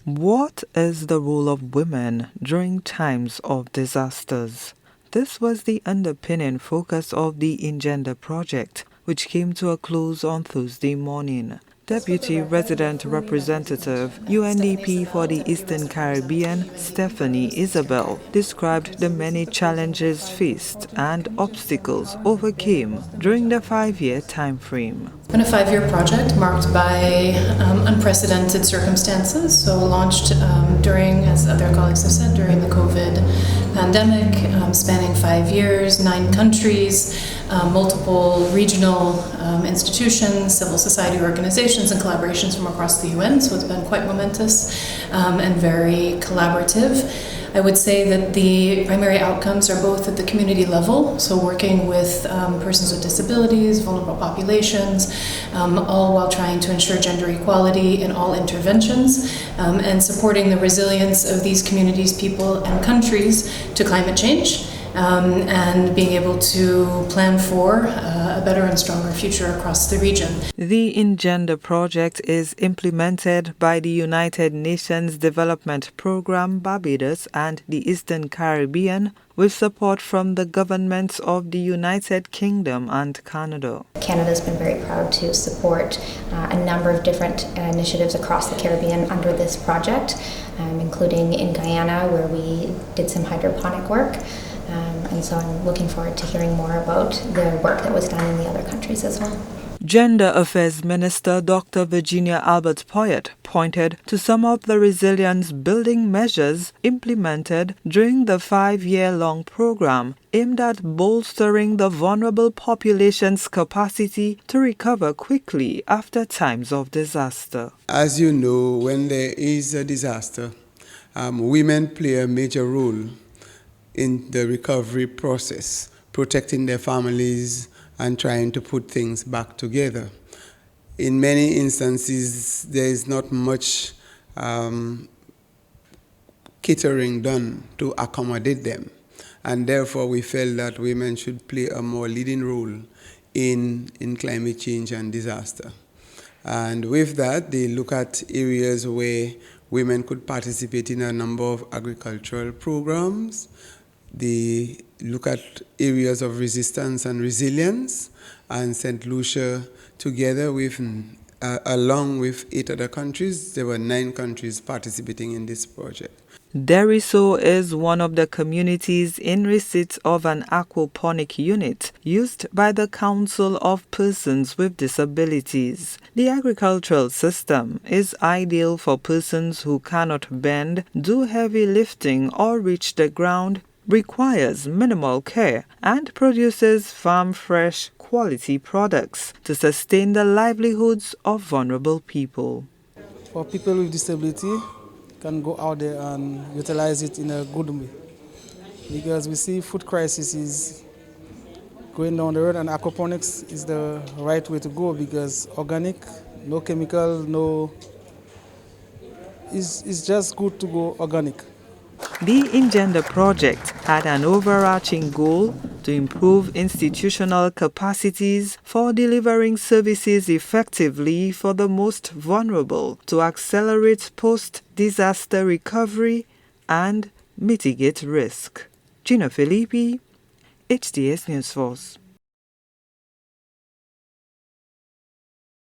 What is the role of women during times of disasters? This was the underpinning focus of the Engender project, which came to a close on Thursday morning. Deputy Resident Representative, UNDP for the Eastern Caribbean, Stephanie Isabel, described the many challenges faced and obstacles overcame during the 5-year time frame. It's been a 5-year project marked by unprecedented circumstances. So launched during, as other colleagues have said, during the COVID pandemic, spanning 5 years, 9 countries, multiple regional institutions, civil society organizations, and collaborations from across the UN. So it's been quite momentous and very collaborative. I would say that the primary outcomes are both at the community level, so working with persons with disabilities, vulnerable populations, all while trying to ensure gender equality in all interventions, and supporting the resilience of these communities, people, and countries to climate change, and being able to plan for a better and stronger future across the region. The Engender project is implemented by the United Nations Development Programme Barbados and the Eastern Caribbean, with support from the governments of the United Kingdom and Canada. Canada's been very proud to support a number of different initiatives across the Caribbean under this project, including in Guyana, where we did some hydroponic work. And so I'm looking forward to hearing more about the work that was done in the other countries as well. Gender Affairs Minister Dr. Virginia Albert-Poyet pointed to some of the resilience-building measures implemented during the 5-year-long program aimed at bolstering the vulnerable population's capacity to recover quickly after times of disaster. As you know, when there is a disaster, women play a major role in the recovery process, protecting their families and trying to put things back together. In many instances, there is not much catering done to accommodate them, and therefore we felt that women should play a more leading role in climate change and disaster. And with that, they look at areas where women could participate in a number of agricultural programs. They look at areas of resistance and resilience, and St. Lucia, together with, along with 8 other countries, there were 9 countries participating in this project. Deriso is one of the communities in receipt of an aquaponic unit used by the Council of Persons with Disabilities. The agricultural system is ideal for persons who cannot bend, do heavy lifting, or reach the ground, requires minimal care, and produces farm-fresh quality products to sustain the livelihoods of vulnerable people. For people with disability, can go out there and utilize it in a good way, because we see food crisis is going down the road, and aquaponics is the right way to go, because organic, no chemical, it's just good to go organic. The Engender project had an overarching goal to improve institutional capacities for delivering services effectively for the most vulnerable, to accelerate post-disaster recovery and mitigate risk. Gina Filippi, HDS News Force.